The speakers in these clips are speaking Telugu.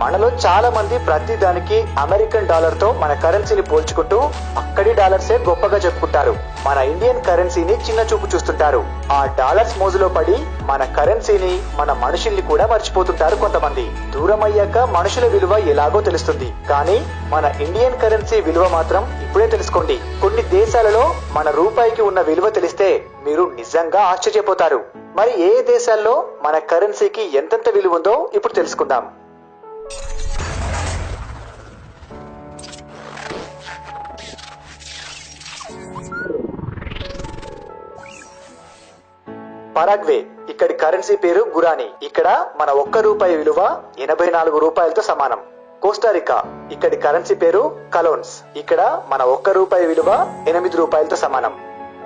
మనలో చాలా మంది ప్రతి దానికి అమెరికన్ డాలర్ తో మన కరెన్సీని పోల్చుకుంటూ అక్కడి డాలర్సే గొప్పగా చెప్పుకుంటారు. మన ఇండియన్ కరెన్సీని చిన్న చూపు చూస్తుంటారు. ఆ డాలర్స్ మోజులో పడి మన కరెన్సీని, మన మనుషుల్ని కూడా మర్చిపోతుంటారు కొంతమంది. దూరం అయ్యాక మనుషుల విలువ ఎలాగో తెలుస్తుంది, కానీ మన ఇండియన్ కరెన్సీ విలువ మాత్రం ఇప్పుడే తెలుసుకోండి. కొన్ని దేశాలలో మన రూపాయికి ఉన్న విలువ తెలిస్తే మీరు నిజంగా ఆశ్చర్యపోతారు. మరి ఏ దేశాల్లో మన కరెన్సీకి ఎంతెంత విలువ ఉందో ఇప్పుడు తెలుసుకుందాం. పరాగ్వే, ఇక్కడి కరెన్సీ పేరు గురానీ. ఇక్కడ మన ₹1 విలువ 84 రూపాయలతో సమానం. కోస్టారికా, ఇక్కడి కరెన్సీ పేరు కలోన్స్. ఇక్కడ మన ₹1 విలువ 8 రూపాయలతో సమానం.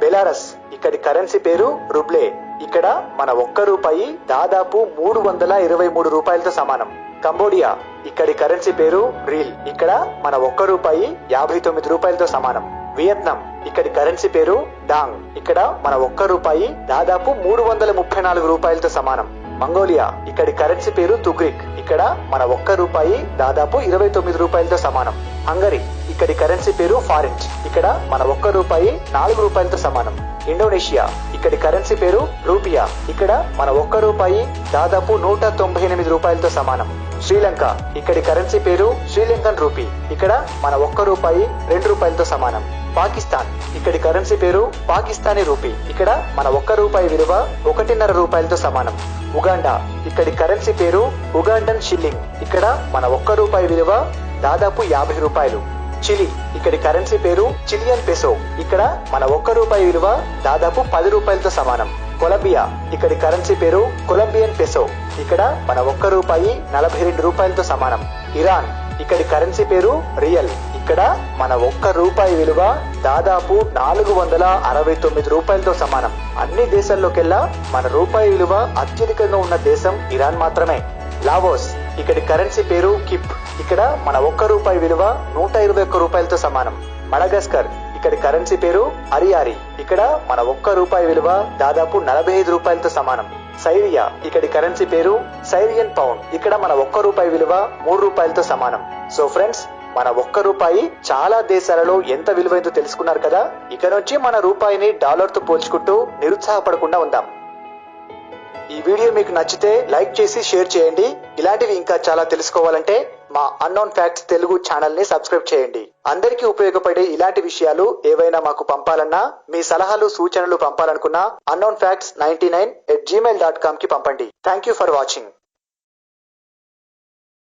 బెలారస్, ఇక్కడి కరెన్సీ పేరు రుబ్లే. ఇక్కడ మన ₹1 దాదాపు 323 రూపాయలతో సమానం. కంబోడియా, ఇక్కడి కరెన్సీ పేరు రీల్. ఇక్కడ మన ₹1 59 రూపాయలతో సమానం. వియత్నాం, ఇక్కడి కరెన్సీ పేరు డాంగ్. ఇక్కడ మన ₹1 దాదాపు 334 రూపాయలతో సమానం. మంగోలియా, ఇక్కడి కరెన్సీ పేరు తుగ్రిక్. ఇక్కడ మన ₹1 దాదాపు 29 రూపాయలతో సమానం. హంగరీ, ఇక్కడి కరెన్సీ పేరు ఫారెంట్. ఇక్కడ మన ₹1 4 రూపాయలతో సమానం. ఇండోనేషియా, ఇక్కడి కరెన్సీ పేరు రూపియా. ఇక్కడ మన ₹1 దాదాపు 198 రూపాయలతో సమానం. శ్రీలంక, ఇక్కడి కరెన్సీ పేరు శ్రీలంకన్ రూపీ. ఇక్కడ మన ₹1 2 రూపాయలతో సమానం. పాకిస్తాన్, ఇక్కడి కరెన్సీ పేరు పాకిస్తానీ రూపీ. ఇక్కడ మన ₹1 విలువ 1.5 రూపాయలతో సమానం. ఉగాండా, ఇక్కడి కరెన్సీ పేరు ఉగాండన్ షిల్లింగ్. ఇక్కడ మన ₹1 విలువ దాదాపు 50 రూపాయలు. చిలీ, ఇక్కడి కరెన్సీ పేరు చిలియన్ పెసో. ఇక్కడ మన ₹1 విలువ దాదాపు 10 రూపాయలతో సమానం. కొలంబియా, ఇక్కడి కరెన్సీ పేరు కొలంబియన్ పెసో. ఇక్కడ మన ₹1 42 రూపాయలతో సమానం. ఇరాన్, ఇక్కడి కరెన్సీ పేరు రియల్. ఇక్కడ మన ₹1 విలువ దాదాపు 469 రూపాయలతో సమానం. అన్ని దేశాల్లోకెల్లా మన రూపాయి విలువ అత్యధికంగా ఉన్న దేశం ఇరాన్ మాత్రమే. లావోస్, ఇక్కడి కరెన్సీ పేరు కిప్. ఇక్కడ మన ₹1 విలువ 121 రూపాయలతో సమానం. మడగాస్కర్, ఇక్కడి కరెన్సీ పేరు అరియారి. ఇక్కడ మన ₹1 విలువ దాదాపు 45 రూపాయలతో సమానం. సైరియా, ఇక్కడి కరెన్సీ పేరు సైరియన్ పౌండ్. ఇక్కడ మన ₹1 విలువ 3 రూపాయలతో సమానం. సో ఫ్రెండ్స్, మన ₹1 చాలా దేశాలలో ఎంత విలువైందో తెలుసుకున్నారు కదా. ఇక నుంచి మన రూపాయిని డాలర్ తో పోల్చుకుంటూ నిరుత్సాహపడకుండా ఉందాం. ఈ వీడియో మీకు నచ్చితే లైక్ చేసి షేర్ చేయండి. ఇలాంటివి ఇంకా చాలా తెలుసుకోవాలంటే మా అన్నోన్ ఫ్యాక్ట్స్ తెలుగు ఛానల్ ని సబ్స్క్రైబ్ చేయండి. అందరికీ ఉపయోగపడే ఇలాంటి విషయాలు ఏవైనా మాకు పంపాలన్నా, మీ సలహాలు సూచనలు పంపాలనుకున్నా unknownfacts99@gmail.com కి పంపండి. Thank you for watching.